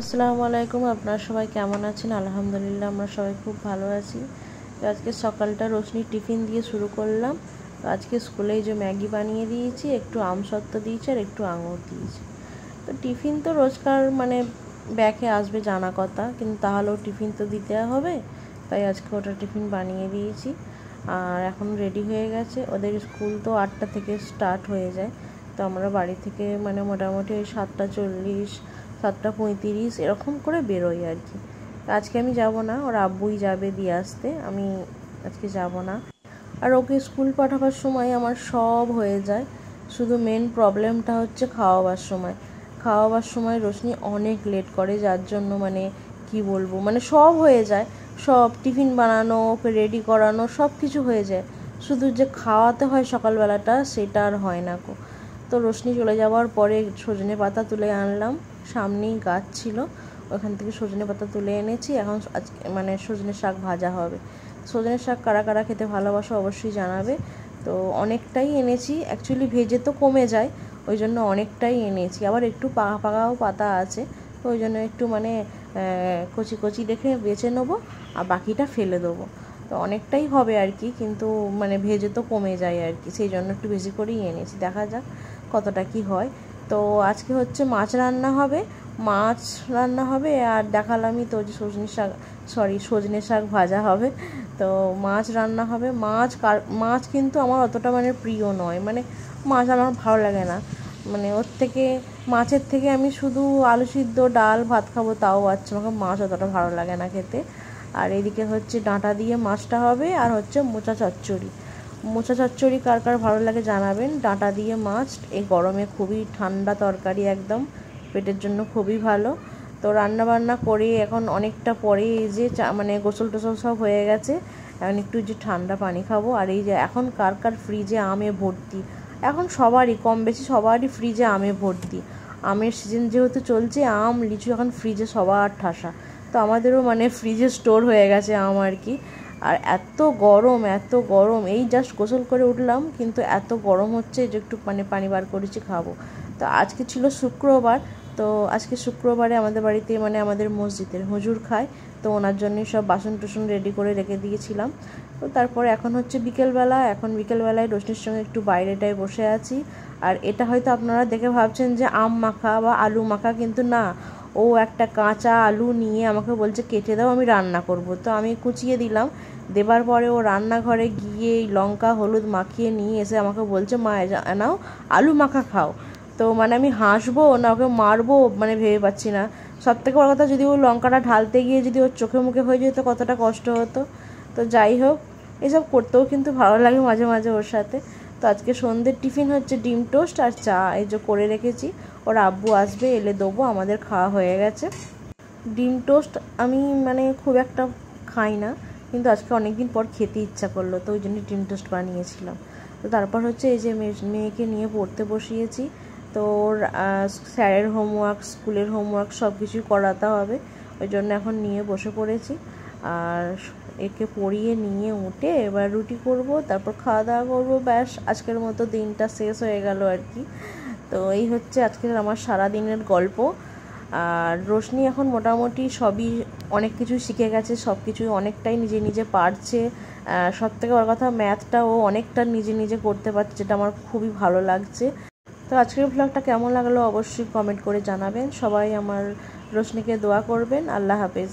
আসসালামু আলাইকুম। আপনারা সবাই কেমন আছেন? আলহামদুলিল্লাহ আমরা সবাই খুব ভালো আছি। তো আজকে সকালটা রোশনি টিফিন দিয়ে শুরু করলাম। তো আজকে স্কুলে যে ম্যাগি বানিয়ে দিয়েছি, একটু আমসত্ত্ব দিয়েছি আর একটু আঙুর দিয়েছি। তো টিফিন তো রোজকার ব্যাগে আসবে জানা কথা, কিন্তু তাহলেও টিফিন তো দিতে হবে, তাই আজকে ওটা টিফিন বানিয়ে দিয়েছি। আর এখন রেডি হয়ে গেছে, ওদের স্কুল তো 8টা থেকে স্টার্ট হয়ে যায়। তো আমরা বাড়ি থেকে মোটামুটি ওই 7টা 40, 7টা 35 এরকম করে বেরোই আর কি। আজকে আমি যাব না, ওর আব্বুই যাবে দিয়ে আসতে, আমি আজকে যাব না। আর ওকে স্কুল পাঠাবার সময় আমার সব হয়ে যায়, শুধু মেন প্রবলেমটা হচ্ছে খাওয়াবার সময় রোশনি অনেক লেট করে, যার জন্য কি বলবো, সব হয়ে যায়, সব টিফিন বানানো, ওকে রেডি করানো, সব কিছু হয়ে যায়, শুধু যে খাওয়াতে হয় সকালবেলাটা সেটা আর হয় না গো। তো রোশনি চলে যাওয়ার পরে সজনে পাতা তুলে আনলাম, সামনেই গাছ ছিল, ওখান থেকে সজনে পাতা তুলে এনেছি। এখন সজনে শাক ভাজা হবে। সজনে শাক কারা কারা খেতে ভালোবাসো অবশ্যই জানাবে। তো অনেকটাই এনেছি, অ্যাকচুয়ালি ভেজে তো কমে যায়, ওই জন্য অনেকটাই এনেছি। আবার একটু পাকা পাকাও পাতা আছে, তো ওই জন্য একটু কচি কচি দেখে বেছে নেবো, আর বাকিটা ফেলে দেবো। তো অনেকটাই হবে আর কি, কিন্তু ভেজে তো কমে যায় আর কি, সেই জন্য একটু বেশি করেই এনেছি, দেখা যাক কতটা কি হয়। তো আজকে হচ্ছে মাছ রান্না হবে আর দেখালামই তো যে সজনে শাক ভাজা হবে। তো মাছ রান্না হবে। মাছ কিন্তু আমার অতটা প্রিয় নয়, মাছ আমার ভালো লাগে না, মাছের থেকে আমি শুধু আলু সিদ্ধ ডাল ভাত খাবো, তাও আচ্ছা, আমাকে মাছ অতটা ভালো লাগে না খেতে। আর এদিকে হচ্ছে ডাঁটা দিয়ে মাছটা হবে, আর হচ্ছে মোচা চচ্চড়ি কার কার ভালো লাগে জানাবেন। ডাঁটা দিয়ে মাছ এই গরমে খুবই ঠান্ডা তরকারি, একদম পেটের জন্য খুবই ভালো। তো রান্না বান্না করে এখন অনেকটা পরে এই যে গোসল টোসল সব হয়ে গেছে, এখন একটু যে ঠান্ডা পানি খাবো। আর এই যে এখন কার কার ফ্রিজে আমে ভর্তি, এখন সবারই কম বেশি সবারই ফ্রিজে আমে ভর্তি, আমের সিজন যেহেতু চলছে, আম লিচু এখন ফ্রিজে সবার ঠাসা। তো আমাদেরও ফ্রিজে স্টোর হয়ে গেছে আম আর কি। আর এত গরম, এই জাস্ট গোসল করে উঠলাম, কিন্তু এত গরম হচ্ছে যে একটু পানি বার করেছি খাবো। তো আজকে ছিল শুক্রবার, তো আজকে শুক্রবারে আমাদের বাড়িতে আমাদের মসজিদের হুজুর খায়, তো ওনার জন্যই সব বাসন টুসন রেডি করে রেখে দিয়েছিলাম। তো তারপরে এখন হচ্ছে বিকেলবেলায় রোশনির সঙ্গে একটু বাইরেটায় বসে আছি। আর এটা হয়তো আপনারা দেখে ভাবছেন যে আম মাখা বা আলু মাখা, কিন্তু না, ও একটা কাঁচা আলু নিয়ে আমাকে বলছে কেটে দাও, আমি রান্না করব। তো আমি কুচিয়ে দিলাম, দেবার পরে ও রান্নাঘরে গিয়ে লঙ্কা হলুদ মাখিয়ে নিয়ে এসে আমাকে বলছে, মা নাও আলু মাখা খাও। তো আমি হাসবো না ওকে মারবো ভেবে পাচ্ছি না। সব থেকে বড় কথা, যদি ও লঙ্কাটা ঢালতে গিয়ে যদি ওর চোখে মুখে হয়ে যেত কতটা কষ্ট হতো। তো যাই হোক, এসব করতেও কিন্তু ভালো লাগে মাঝে মাঝে ওর সাথে। তো আজকে সন্ধ্যের টিফিন হচ্ছে ডিম টোস্ট আর চা, এই যে করে রেখেছি, ওর আব্বু আসবে, এলে দেবো, আমাদের খাওয়া হয়ে গেছে। ডিম টোস্ট আমি খুব একটা খাই না, কিন্তু আজকে অনেকদিন পর খেতে ইচ্ছা করলো, তো ওই জন্য ডিম টোস্ট বানিয়েছিলাম। তো তারপর হচ্ছে এই যে মেয়েকে নিয়ে পড়তে বসিয়েছি। তো ওর স্যারের হোমওয়ার্ক, স্কুলের হোমওয়ার্ক সব কিছুই করাতে হবে, ওই জন্য এখন নিয়ে বসে পড়েছি। আর একে পড়িয়ে নিয়ে উঠে এবার রুটি করব, তারপর খাওয়া দাওয়া করবো, ব্যাস আজকের মতো দিনটা শেষ হয়ে গেল আর কি। তো এই হচ্ছে আজকের আমার সারাদিনের গল্প। আর রোশনি এখন মোটামুটি সবই অনেক কিছু শিখে গেছে, সব কিছুই অনেকটাই নিজে নিজে পারছে। সব থেকে বড় কথা, ম্যাথটা ও অনেকটা নিজে নিজে করতে পারছে, যেটা আমার খুবই ভালো লাগছে। তো আজকের ব্লগটা কেমন লাগলো অবশ্যই কমেন্ট করে জানাবেন। সবাই আমার রোশনিকে দোয়া করবেন। আল্লাহ হাফেজ।